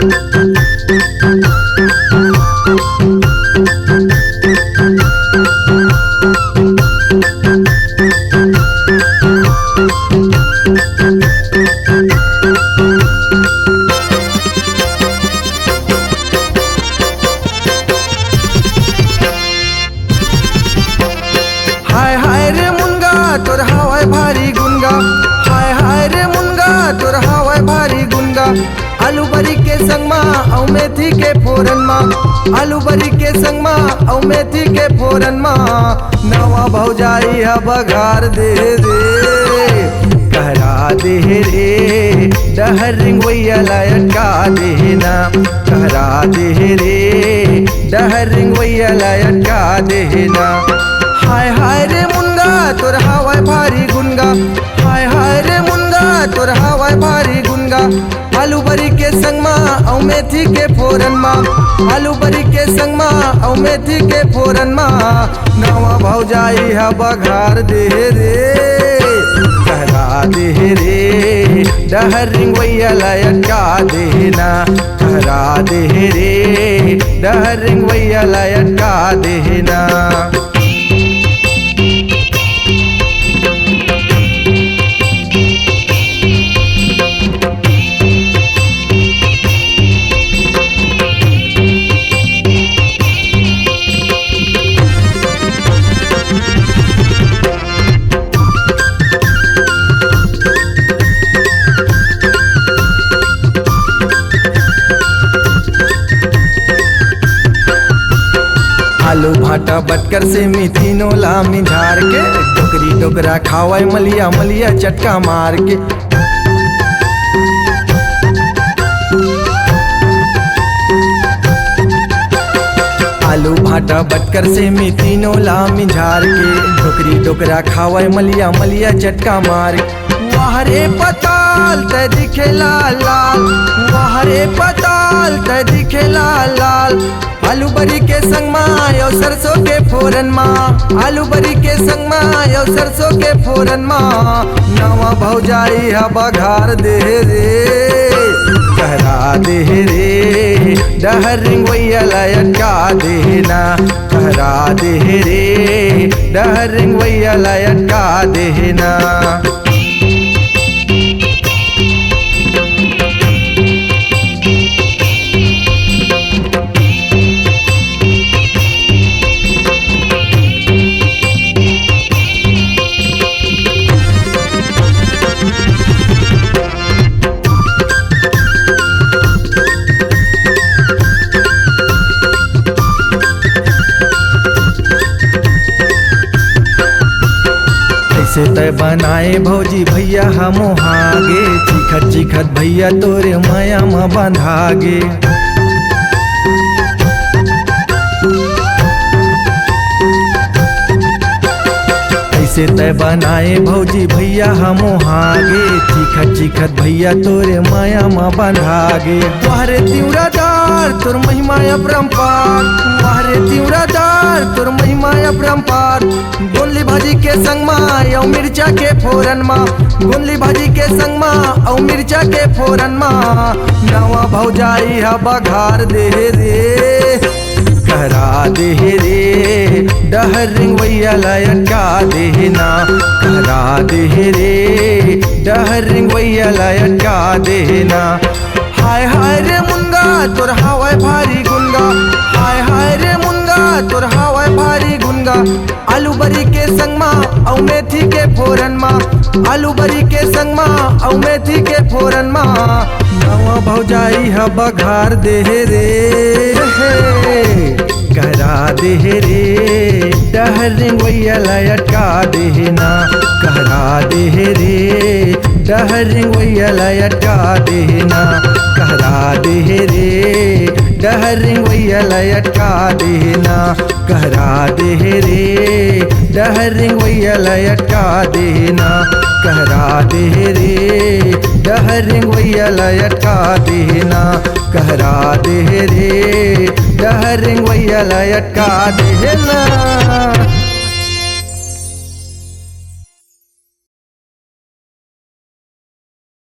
हाय हाय रे मुनगा तोर हवाय भारी गुनगा, हाय हाय रे मुनगा तोर हवाय भारी गुनगा। आलू बरी के संग मा औ मेथी के फोरन मा, आलू बरी के संग मा औ मेथी के फोरन मा। नवा भौजाई हा बघार दे रे, कहरा दे रे, डहर रिंगवैया लटका देना, कहरा दे रे, डहर रिंगवैया लटका देना। हाय हाय रे मुनगा तोर हवाय भारी गुनगा, हाय हाय रे मुनगा तोर हवाय भारी गुनगा। आलू बरी के संग मा औ मेथी के फोरन मा, आलू बरी के संग मा औ मेथी के फोरन मा। नवा भौजाई हा बघार दे रे, कहरा दे रे, डहर रिंगवैया लटका देना, कहरा दे रे, डहर रिंगवैया लटका देना। आलू भाटा बटकर से मिथिनो लामी झाड़ के, डोकरी डोकरा खावाय मलिया मलिया चटका मार के। आलू भाटा बटकर से मिथिनो लामी झाड़ के, डोकरी डोकरा खावाय मलिया मलिया चटका मार के। वाहरे पताल ते दिखे लाल लाल, वाहरे पताल ते दिखे लाल लाल। आलू बरी के संग मा यो सरसों के फोरन मा, आलू बरी के संग मा यो सरसों के फोरन मा। नवा भौजाई हा बघार दे रे, कहरा दे रे, डहर रिंगवैया लटका देना, कहरा दे रे, डहर रिंगवैया लटका देना। से तय बनाए भौजी भैया हम हागे, चिखत चिखत भैया तोरे माया में बंधागे। ऐसे तय बनाए भौजी भैया हम हागे, चिखत चिखत भैया तोरे माया में बंधागे। वाहरे तिवरादार तोर महिमा अपरंपार, वाहरे तिवरादार तोर महिमा अपरंपार। गोली भाजी के संग मा औ मिर्चा के फोरन मा, गोली भाजी के संग मा औ मिर्चा के फोरन मा। नवा भौजाई हा बघार दे रे, कहरा दे रे, डहर रिंगवैया लटका देना, कहरा दे रे, डहर रिंगवैया लटका देना। हाय हाय रे मुनगा तोर हवाय भारी गुनगा, हाय हाय रे मुनगा तोर हवाय भारी गुनगा। आलू बरी के संग मा औ मेथी के फोरन मा, आलू बरी के संग मा औ मेथी के फोरन मा। नवा भौजाई हा बघार दे रे, कहरा दे रे, डहर रिंगवैया लटका देना, कहरा दे रे, डहर रिंगवैया लटका देना, कहरा दे रे, डहर रिंगवैया लटका देना, कहरा दे रे, डहर रिंगवैया लटका देना, कहरा दे रे, डहर रिंगवैया लटका देना, कहरा दे रे, डहर रिंगवैया लटका देना।